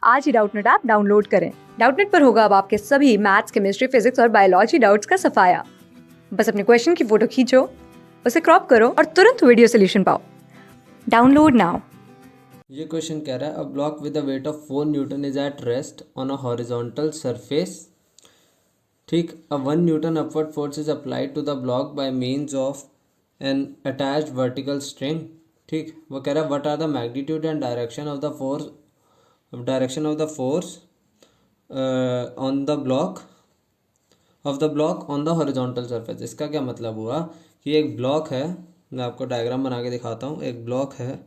आज ही Doubtnut app download करें। Doubtnut पर होगा अब आपके सभी मैथ्स, केमिस्ट्री, फिजिक्स और बायोलॉजी डाउट्स का सफाया। बस अपने क्वेश्चन की फोटो खींचो, उसे क्रॉप करो और तुरंत वीडियो सोल्यूशन पाओ। Download now. ये क्वेश्चन कह रहा है a block with the weight of 4 newton is at rest on a horizontal surface. ठीक, a 1 newton upward force is applied to the block by means of an attached vertical string. ठीक, वो कह रहा है what are the magnitude and direction of the force on the block on the horizontal surface. इसका क्या मतलब हुआ कि एक ब्लॉक है, मैं आपको डायग्राम बना के दिखाता हूँ। एक ब्लॉक है,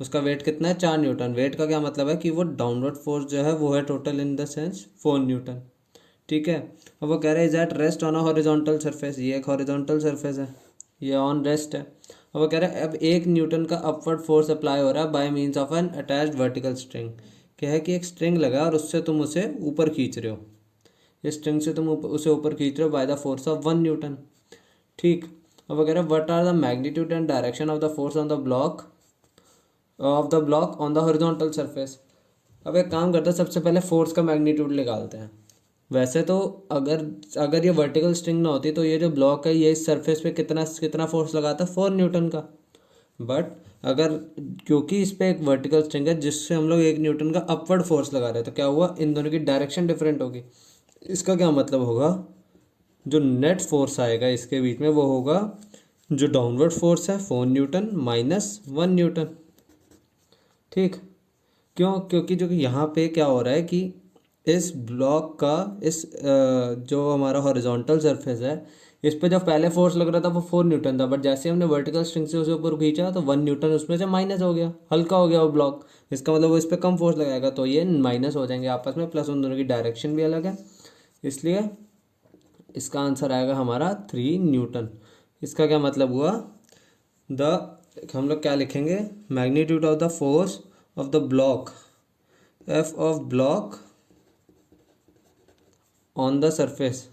उसका वेट कितना है, 4 न्यूटन। वेट का क्या मतलब है कि वो डाउनवर्ड फोर्स जो है वो है total in the sense 4 Newton. ठीक है, अब वो कह रहे हैं is at rest on a horizontal surface. ये एक हॉरिजॉन्टल सरफेस है, ये ऑन रेस्ट है। अब वो कह रहे हैं अब 1 न्यूटन का अपवर्ड फोर्स अप्लाई हो रहा है bye means of an attached vertical string. क्या है कि एक स्ट्रिंग लगा और उससे तुम उसे ऊपर खींच रहे हो, इस स्ट्रिंग से तुम उसे ऊपर खींच रहे हो by the force of 1 newton. ठीक, अब वो कह रहे हैं what are the magnitude and direction of the force of the block on the horizontal surface. अब एक काम करते हैं, सबसे पहले फोर्स का मैग्नीट्यूड निकालते हैं। वैसे तो अगर अगर ये वर्टिकल स्ट्रिंग ना होती तो ये जो ब्लॉक है ये इस सरफेस पे कितना कितना फोर्स लगाता, 4 न्यूटन का। बट अगर क्योंकि इस पे एक वर्टिकल स्ट्रिंग है जिससे हम लोग 1 न्यूटन का अपवर्ड फोर्स लगा रहे हैं, तो क्या हुआ, इन दोनों की डायरेक्शन डिफरेंट होगी। इसका क्या मतलब होगा, जो नेट फोर्स आएगा इसके बीच में वो होगा जो डाउनवर्ड फोर्स है 4 न्यूटन माइनस 1 न्यूटन। ठीक, क्यों, क्योंकि जो कि यहाँ पे क्या हो रहा है कि इस ब्लॉक का जो हमारा हॉरिजॉन्टल सरफेस है इस पे जब पहले फोर्स लग रहा था वो 4 न्यूटन था, बट जैसे हमने वर्टिकल स्ट्रिंग से उसे ऊपर खींचा तो 1 न्यूटन उसमें से माइनस हो गया, हल्का हो गया वो ब्लॉक। इसका मतलब वो इस पर कम फोर्स लगाएगा तो ये माइनस हो जाएंगे आपस में, प्लस उन दोनों की डायरेक्शन भी अलग है, इसलिए इसका आंसर आएगा हमारा 3 न्यूटन। इसका क्या मतलब हुआ, द हम लोग क्या लिखेंगे, magnitude of the force of the block, F of block on the surface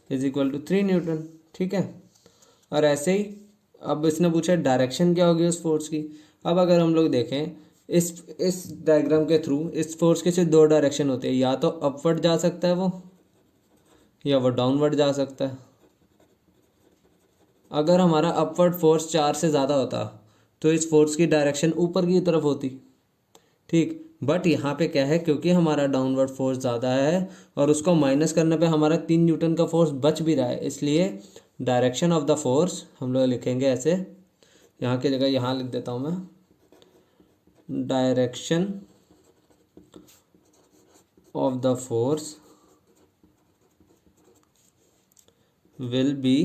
is equal to 3 newton. ठीक है, और ऐसे ही अब इसने पूछा डायरेक्शन क्या होगी उस फोर्स की। अब अगर हम लोग देखें इस डायग्राम के थ्रू, इस फोर्स के सिर्फ 2 डायरेक्शन होते हैं, या तो अपवर्ड जा सकता है वो, या वो डाउनवर्ड जा सकता है। अगर हमारा अपवर्ड फोर्स 4 से ज़्यादा होता तो इस फोर्स की डायरेक्शन ऊपर की तरफ होती। ठीक, बट यहाँ पे क्या है, क्योंकि हमारा डाउनवर्ड फोर्स ज़्यादा है और उसको माइनस करने पे हमारा 3 न्यूटन का फोर्स बच भी रहा है, इसलिए डायरेक्शन ऑफ द फोर्स हम लोग लिखेंगे ऐसे, यहाँ की जगह यहाँ लिख देता हूँ मैं, direction of the force will be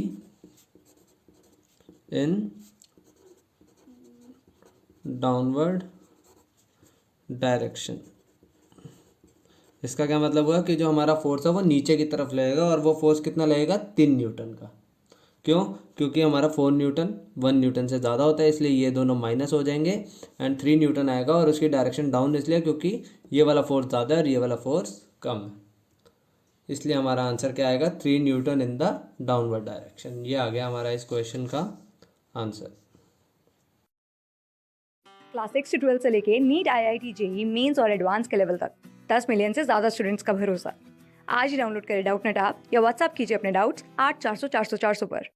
in downward direction. इसका क्या मतलब हुआ कि जो हमारा फोर्स है वो नीचे की तरफ लगेगा और वो फोर्स कितना लगेगा, 3 न्यूटन का। क्यों, क्योंकि हमारा 4 न्यूटन 1 न्यूटन से ज़्यादा होता है, इसलिए ये दोनों माइनस हो जाएंगे एंड 3 न्यूटन आएगा, और उसकी डायरेक्शन डाउन इसलिए क्योंकि ये वाला फोर्स ज़्यादा है और ये वाला फोर्स कम है, इसलिए हमारा आंसर क्या आएगा, 3 Newton in the downward direction. ये आ गया हमारा इस क्वेश्चन का आंसर। क्लास 6 से 12 से लेके नीट, IIT, JEE मेंस और एडवांस के लेवल तक 10 मिलियन से ज्यादा स्टूडेंट्स का भरोसा। आज ही डाउनलोड करें डाउटनेट ऐप या व्हाट्सएप कीजिए अपने डाउट्स 8400 400 400 पर।